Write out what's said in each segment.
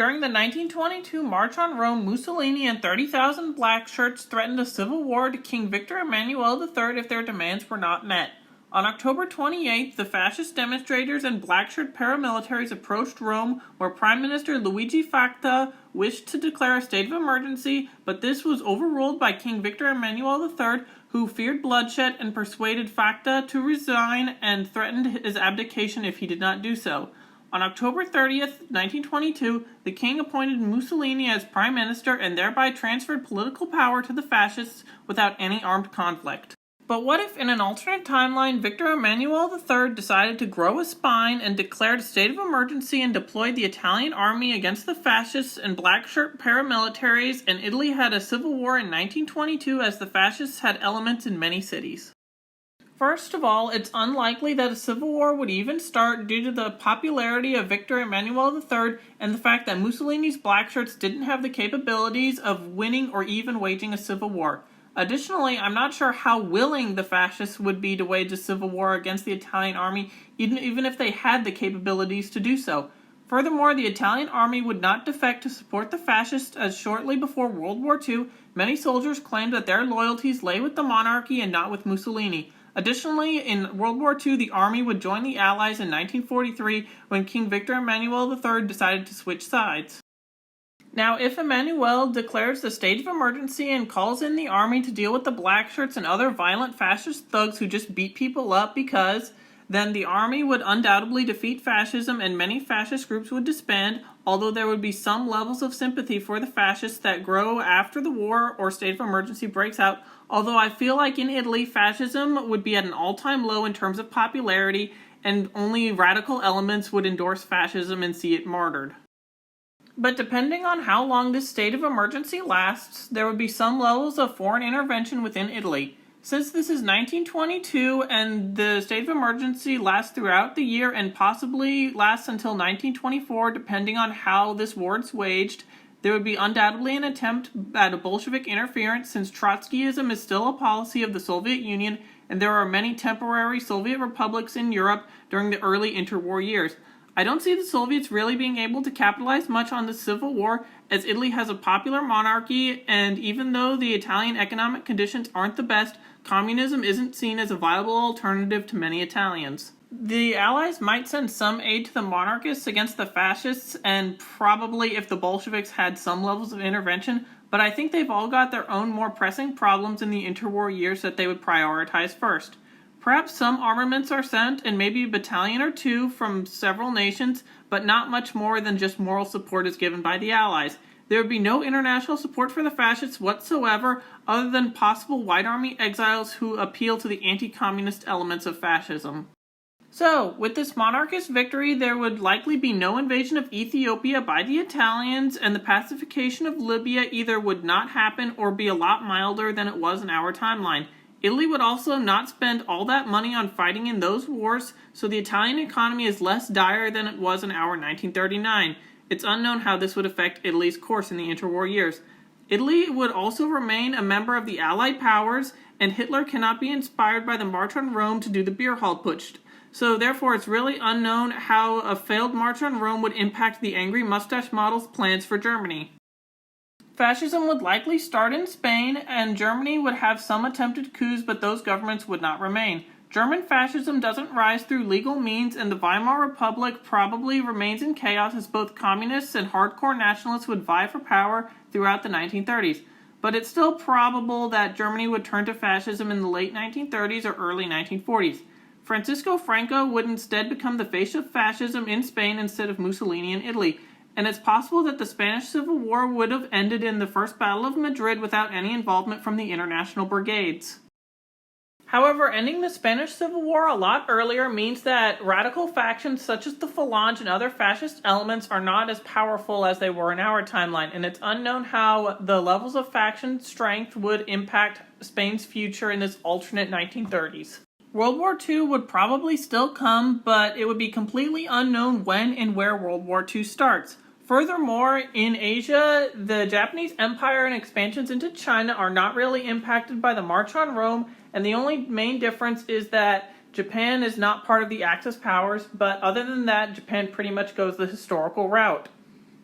During the 1922 March on Rome, Mussolini and 30,000 black shirts threatened a civil war to King Victor Emmanuel III if their demands were not met. On October 28th, the fascist demonstrators and black-shirt paramilitaries approached Rome, where Prime Minister Luigi Facta wished to declare a state of emergency, but this was overruled by King Victor Emmanuel III, who feared bloodshed and persuaded Facta to resign and threatened his abdication if he did not do so. On October 30th, 1922, the king appointed Mussolini as prime minister and thereby transferred political power to the fascists without any armed conflict. But what if in an alternate timeline, Victor Emmanuel III decided to grow a spine and declared a state of emergency and deployed the Italian army against the fascists and black-shirt paramilitaries, and Italy had a civil war in 1922 as the fascists had elements in many cities? First of all, it's unlikely that a civil war would even start due to the popularity of Victor Emmanuel III and the fact that Mussolini's black-shirts didn't have the capabilities of winning or even waging a civil war. Additionally, I'm not sure how willing the fascists would be to wage a civil war against the Italian army, even if they had the capabilities to do so. Furthermore, the Italian army would not defect to support the fascists, as shortly before World War II, many soldiers claimed that their loyalties lay with the monarchy and not with Mussolini. Additionally, in World War II, the army would join the Allies in 1943 when King Victor Emmanuel III decided to switch sides. Now, if Emmanuel declares the state of emergency and calls in the army to deal with the blackshirts and other violent fascist thugs who just beat people up then the army would undoubtedly defeat fascism and many fascist groups would disband, although there would be some levels of sympathy for the fascists that grow after the war or state of emergency breaks out, although I feel like in Italy, fascism would be at an all-time low in terms of popularity, and only radical elements would endorse fascism and see it martyred. But depending on how long this state of emergency lasts, there would be some levels of foreign intervention within Italy. Since this is 1922 and the state of emergency lasts throughout the year and possibly lasts until 1924 depending on how this war is waged, there would be undoubtedly an attempt at a Bolshevik interference since Trotskyism is still a policy of the Soviet Union and there are many temporary Soviet republics in Europe during the early interwar years. I don't see the Soviets really being able to capitalize much on the Civil War, as Italy has a popular monarchy, and even though the Italian economic conditions aren't the best, communism isn't seen as a viable alternative to many Italians. The Allies might send some aid to the monarchists against the fascists, and probably if the Bolsheviks had some levels of intervention, but I think they've all got their own more pressing problems in the interwar years that they would prioritize first. Perhaps some armaments are sent, and maybe a battalion or two from several nations, but not much more than just moral support is given by the Allies. There would be no international support for the fascists whatsoever, other than possible White Army exiles who appeal to the anti-communist elements of fascism. So, with this monarchist victory, there would likely be no invasion of Ethiopia by the Italians, and the pacification of Libya either would not happen or be a lot milder than it was in our timeline. Italy would also not spend all that money on fighting in those wars, so the Italian economy is less dire than it was in our 1939. It's unknown how this would affect Italy's course in the interwar years. Italy would also remain a member of the Allied powers, and Hitler cannot be inspired by the March on Rome to do the beer hall putsch. So therefore it's really unknown how a failed March on Rome would impact the angry mustache model's plans for Germany. Fascism would likely start in Spain, and Germany would have some attempted coups, but those governments would not remain. German fascism doesn't rise through legal means, and the Weimar Republic probably remains in chaos as both communists and hardcore nationalists would vie for power throughout the 1930s. But it's still probable that Germany would turn to fascism in the late 1930s or early 1940s. Francisco Franco would instead become the face of fascism in Spain instead of Mussolini in Italy. And it's possible that the Spanish Civil War would have ended in the First Battle of Madrid without any involvement from the international brigades. However, ending the Spanish Civil War a lot earlier means that radical factions such as the Falange and other fascist elements are not as powerful as they were in our timeline, and it's unknown how the levels of faction strength would impact Spain's future in this alternate 1930s. World War II would probably still come, but it would be completely unknown when and where World War II starts. Furthermore, in Asia, the Japanese Empire and expansions into China are not really impacted by the March on Rome, and the only main difference is that Japan is not part of the Axis powers, but other than that, Japan pretty much goes the historical route.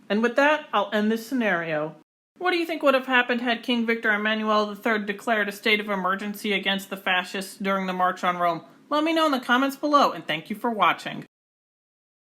And with that, I'll end this scenario. What do you think would have happened had King Victor Emmanuel III declared a state of emergency against the fascists during the March on Rome? Let me know in the comments below, and thank you for watching.